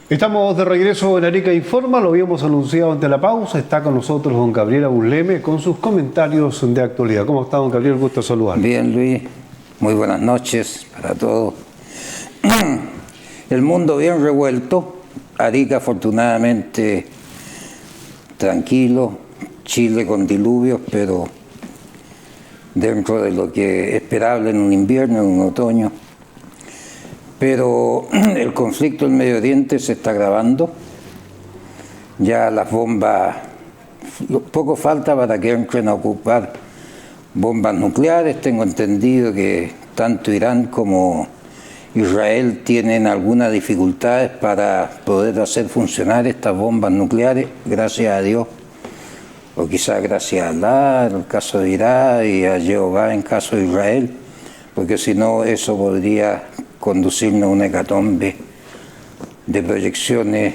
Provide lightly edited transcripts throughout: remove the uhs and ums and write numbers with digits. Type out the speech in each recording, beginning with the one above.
Estamos de regreso en Arica Informa, lo habíamos anunciado ante la pausa. Está con nosotros don Gabriel Aburleme con sus comentarios de actualidad. ¿Cómo está, don Gabriel? Gusto saludar. Bien, Luis. Muy buenas noches para todos. El mundo bien revuelto. Arica afortunadamente tranquilo. Chile con diluvios, pero dentro de lo que es esperable en un invierno, en un otoño. Pero el conflicto en Medio Oriente se está agravando. Ya las bombas, poco falta para que entren a ocupar bombas nucleares. Tengo entendido que tanto Irán como Israel tienen algunas dificultades para poder hacer funcionar estas bombas nucleares, gracias a Dios, o quizás gracias a Allah, en el caso de Irán, y a Jehová en el caso de Israel, porque si no eso podría conducirnos a una hecatombe de proyecciones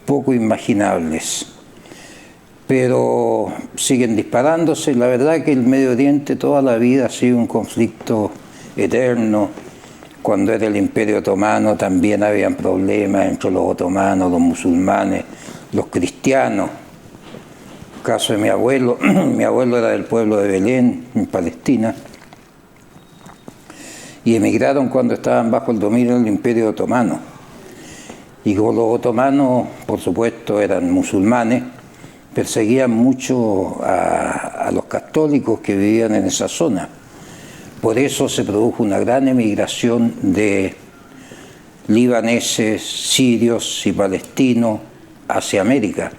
poco imaginables. Pero siguen disparándose. La verdad que el Medio Oriente toda la vida ha sido un conflicto eterno. Cuando era el Imperio Otomano también habían problemas entre los otomanos, los musulmanes, los cristianos. El caso de mi abuelo era del pueblo de Belén, en Palestina, y emigraron cuando estaban bajo el dominio del Imperio Otomano. Y como los otomanos, por supuesto, eran musulmanes, perseguían mucho a los católicos que vivían en esa zona. Por eso se produjo una gran emigración de libaneses, sirios y palestinos hacia América.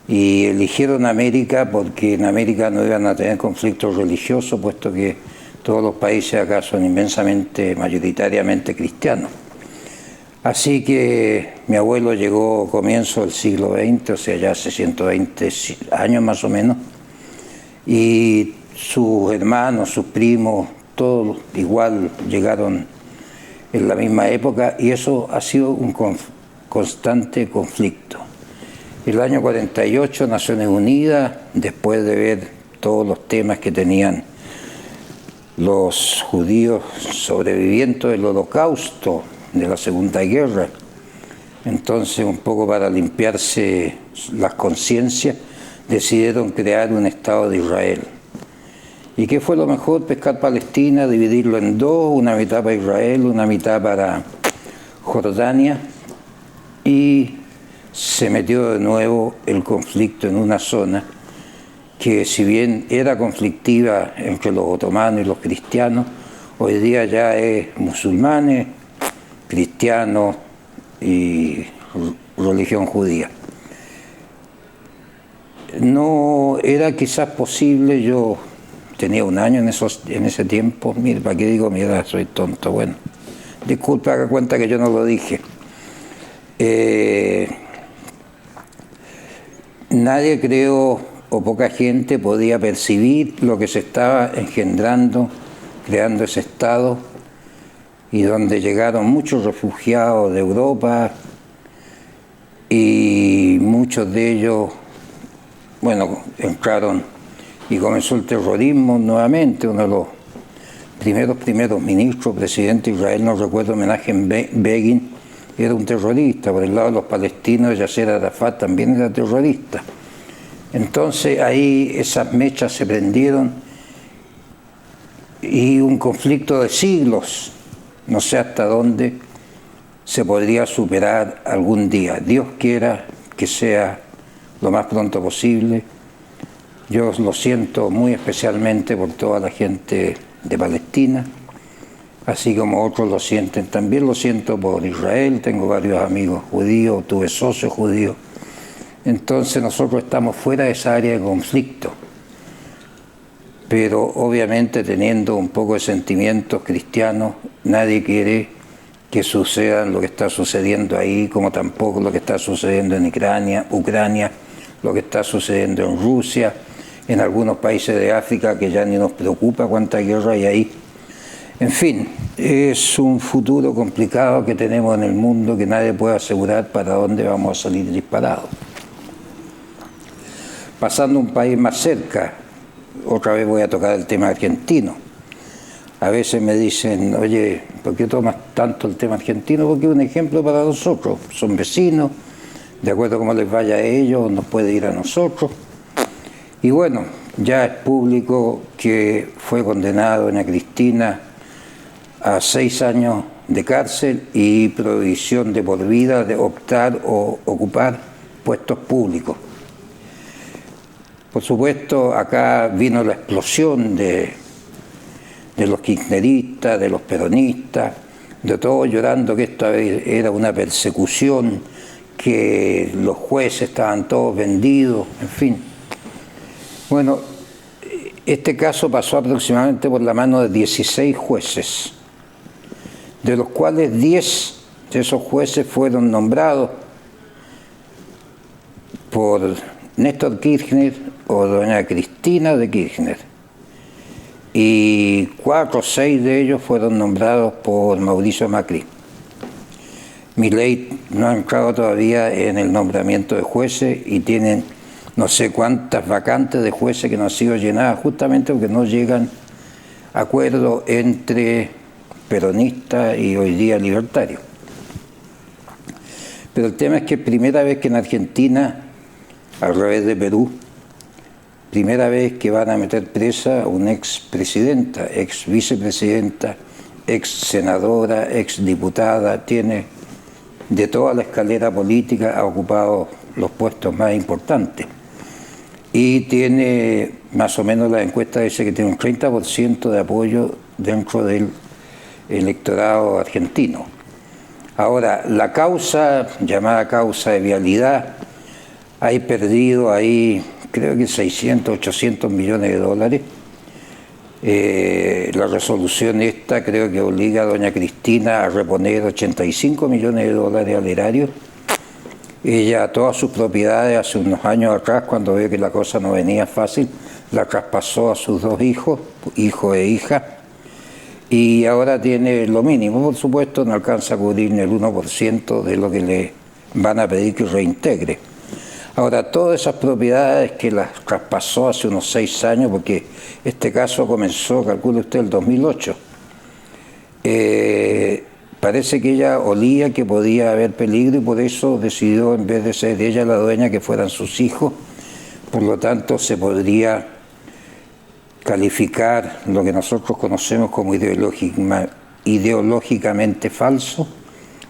Y eligieron América porque en América no iban a tener conflictos religiosos, puesto que todos los países acá son inmensamente, mayoritariamente cristianos. Así que mi abuelo llegó a comienzo del siglo XX, o sea, ya hace 120 años más o menos, y sus hermanos, sus primos, todos igual llegaron en la misma época, y eso ha sido un constante conflicto. El año 48, Naciones Unidas, después de ver todos los temas que tenían los judíos sobrevivientes del Holocausto, de la Segunda Guerra, entonces un poco para limpiarse las conciencias, decidieron crear un Estado de Israel. ¿Y qué fue lo mejor? Pescar Palestina, dividirlo en dos, una mitad para Israel, una mitad para Jordania, y se metió de nuevo el conflicto en una zona que, si bien era conflictiva entre los otomanos y los cristianos, hoy día ya es musulmanes, cristianos y religión judía. No era quizás posible, yo tenía un año en ese tiempo, mire, ¿para qué digo mi edad? Soy tonto, bueno, disculpa, haga cuenta que yo no lo dije. Nadie creó, o poca gente podía percibir lo que se estaba engendrando, creando ese Estado, y donde llegaron muchos refugiados de Europa, y muchos de ellos, bueno, entraron y comenzó el terrorismo nuevamente. Uno de los primeros ministros, presidente de Israel, no recuerdo, Menachem Begin, era un terrorista. Por el lado de los palestinos, Yasser Arafat también era terrorista. Entonces ahí esas mechas se prendieron y un conflicto de siglos, no sé hasta dónde se podría superar algún día. Dios quiera que sea lo más pronto posible. Yo lo siento muy especialmente por toda la gente de Palestina, así como otros lo sienten. También lo siento por Israel, tengo varios amigos judíos, tuve socios judíos. Entonces nosotros estamos fuera de esa área de conflicto, pero obviamente teniendo un poco de sentimientos cristianos. Nadie quiere que suceda lo que está sucediendo ahí, como tampoco lo que está sucediendo en Ucrania, lo que está sucediendo en Rusia, en algunos países de África, que ya ni nos preocupa cuánta guerra hay ahí. En fin, es un futuro complicado que tenemos en el mundo, que nadie puede asegurar para dónde vamos a salir disparados. Pasando a un país más cerca, otra vez voy a tocar el tema argentino. a veces me dicen, oye, ¿por qué tomas tanto el tema argentino? Porque es un ejemplo para nosotros, son vecinos, de acuerdo a cómo les vaya a ellos, nos puede ir a nosotros. Y bueno, ya es público que fue condenado doña Cristina a 6 años de cárcel y prohibición de por vida de optar o ocupar puestos públicos. Por supuesto, acá vino la explosión de los kirchneristas, de los peronistas, de todos llorando que esto era una persecución, que los jueces estaban todos vendidos, en fin. Bueno, este caso pasó aproximadamente por la mano de 16 jueces, de los cuales 10 de esos jueces fueron nombrados por Néstor Kirchner o doña Cristina de Kirchner, y 4 o 6 de ellos fueron nombrados por Mauricio Macri. Milei no ha entrado todavía en el nombramiento de jueces y tienen no sé cuántas vacantes de jueces que no han sido llenadas justamente porque no llegan a acuerdos entre peronistas y hoy día libertarios. Pero el tema es que es primera vez que en Argentina, al revés de Perú, primera vez que van a meter presa a una expresidenta, ex vicepresidenta, ex senadora, ex diputada, tiene de toda la escalera política, ha ocupado los puestos más importantes. Y tiene, más o menos la encuesta dice que tiene un 30% de apoyo dentro del electorado argentino. Ahora, la causa, llamada causa de vialidad, hay perdido ahí, creo que 600, 800 millones de dólares. La resolución esta creo que obliga a doña Cristina a reponer 85 millones de dólares al erario. Ella, todas sus propiedades hace unos años atrás, cuando vio que la cosa no venía fácil, la traspasó a sus 2 hijos, hijo e hija, y ahora tiene lo mínimo, por supuesto, no alcanza a cubrir ni el 1% de lo que le van a pedir que reintegre. Ahora, todas esas propiedades que las traspasó hace unos 6 años, porque este caso comenzó, calcule usted, el 2008, parece que ella olía que podía haber peligro y por eso decidió, en vez de ser ella la dueña, que fueran sus hijos. Por lo tanto, se podría calificar lo que nosotros conocemos como ideológicamente falso,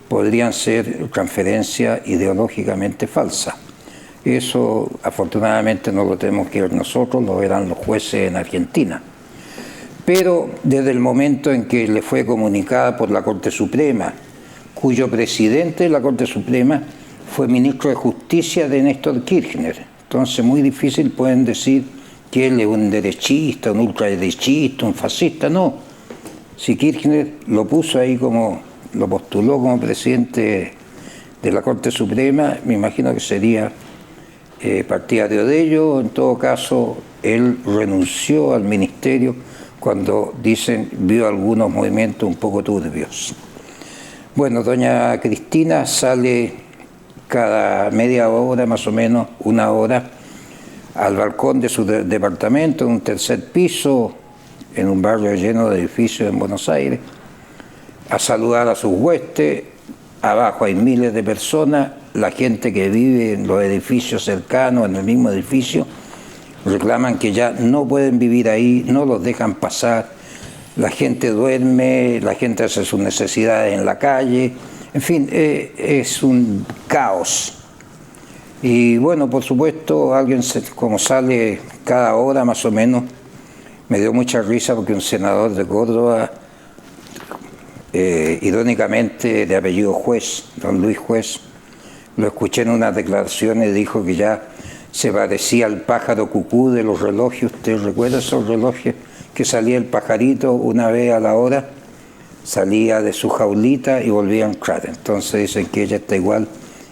podrían ser transferencias ideológicamente falsas. Eso afortunadamente no lo tenemos que ver nosotros, lo verán los jueces en Argentina. Pero desde el momento en que le fue comunicada por la Corte Suprema, cuyo presidente de la Corte Suprema fue ministro de Justicia de Néstor Kirchner, entonces muy difícil pueden decir que él es un derechista, un ultraderechista, un fascista, no. Si Kirchner lo puso ahí lo postuló como presidente de la Corte Suprema, me imagino que sería partidario de ello. En todo caso, él renunció al ministerio cuando dicen vio algunos movimientos un poco turbios. Bueno, doña Cristina sale cada media hora, más o menos, 1 hora, al balcón de su departamento, en un 3er piso, en un barrio lleno de edificios en Buenos Aires, a saludar a sus huestes. Abajo hay miles de personas, la gente que vive en los edificios cercanos, en el mismo edificio, reclaman que ya no pueden vivir ahí, no los dejan pasar, la gente duerme, la gente hace sus necesidades en la calle, en fin, es un caos. Y bueno, por supuesto, alguien como sale cada hora más o menos, me dio mucha risa porque un senador de Córdoba, irónicamente de apellido Juez, don Luis Juez, lo escuché en unas declaraciones, dijo que ya se parecía al pájaro cucú de los relojes. ¿Usted recuerda esos relojes que salía el pajarito una vez a la hora? Salía de su jaulita y volvía a entrar. Entonces dicen que ella está igual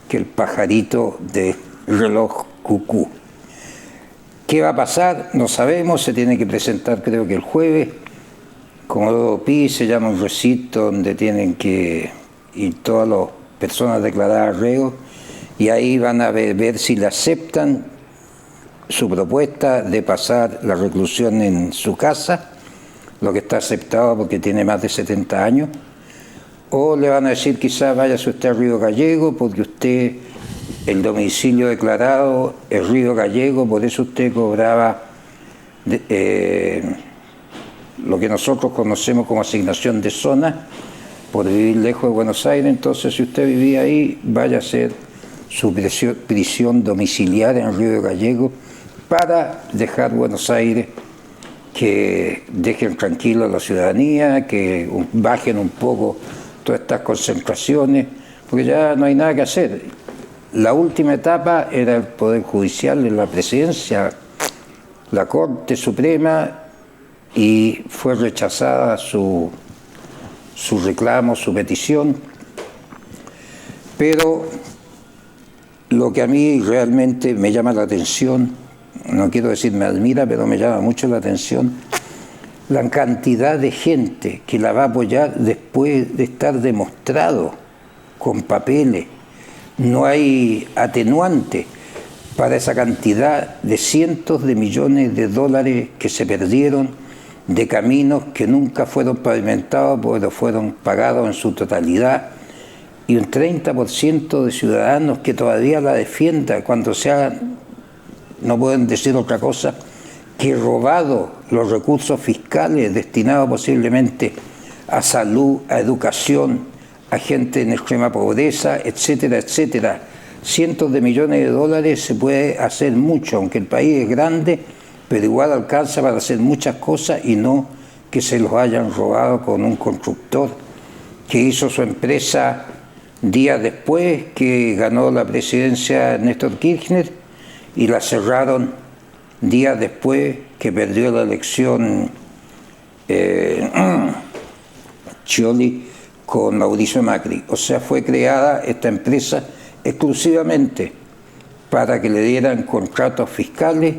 que el pajarito de reloj cucú. ¿Qué va a pasar? No sabemos, se tiene que presentar creo que el jueves. Como Pi se llama un recinto donde tienen que ir todas las personas declaradas reos y ahí van a ver si le aceptan su propuesta de pasar la reclusión en su casa lo que está aceptado porque tiene más de 70 años, o le van a decir quizás váyase usted a Río Gallego porque usted, el domicilio declarado es Río Gallego, por eso usted cobraba lo que nosotros conocemos como asignación de zona por vivir lejos de Buenos Aires. Entonces, si usted vivía ahí, vaya a hacer su prisión domiciliaria en Río Gallego para dejar Buenos Aires, que dejen tranquilo a la ciudadanía, que bajen un poco todas estas concentraciones, porque ya no hay nada que hacer. La última etapa era el Poder Judicial en la presidencia, la Corte Suprema, y fue rechazada su reclamo, su petición. Pero lo que a mí realmente me llama la atención, no quiero decir me admira, pero me llama mucho la atención, la cantidad de gente que la va a apoyar después de estar demostrado con papeles. No hay atenuante para esa cantidad de cientos de millones de dólares que se perdieron, de caminos que nunca fueron pavimentados porque fueron pagados en su totalidad, y un 30% de ciudadanos que todavía la defienda cuando se hagan, no pueden decir otra cosa, que robado los recursos fiscales destinados posiblemente a salud, a educación, a gente en extrema pobreza, etcétera, etcétera. Cientos de millones de dólares se puede hacer mucho, aunque el país es grande, pero igual alcanza para hacer muchas cosas y no que se los hayan robado con un constructor que hizo su empresa días después que ganó la presidencia Néstor Kirchner y la cerraron días después que perdió la elección Scioli con Mauricio Macri. O sea, fue creada esta empresa exclusivamente para que le dieran contratos fiscales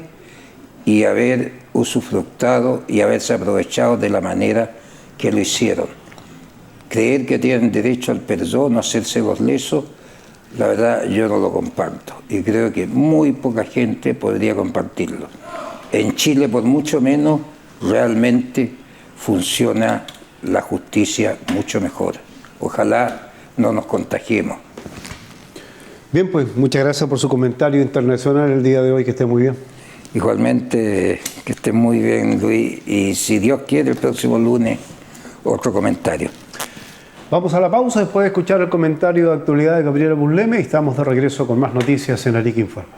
y haber usufructado y haberse aprovechado de la manera que lo hicieron. Creer que tienen derecho al perdón, hacerse los lesos, la verdad yo no lo comparto y creo que muy poca gente podría compartirlo. En Chile, por mucho menos, realmente funciona la justicia mucho mejor. Ojalá no nos contagiemos. Bien, pues muchas gracias por su comentario internacional el día de hoy, que esté muy bien. Igualmente, que esté muy bien, Luis, y si Dios quiere, el próximo lunes otro comentario. Vamos a la pausa después de escuchar el comentario de actualidad de Gabriela Burleme y estamos de regreso con más noticias en Arica Informa.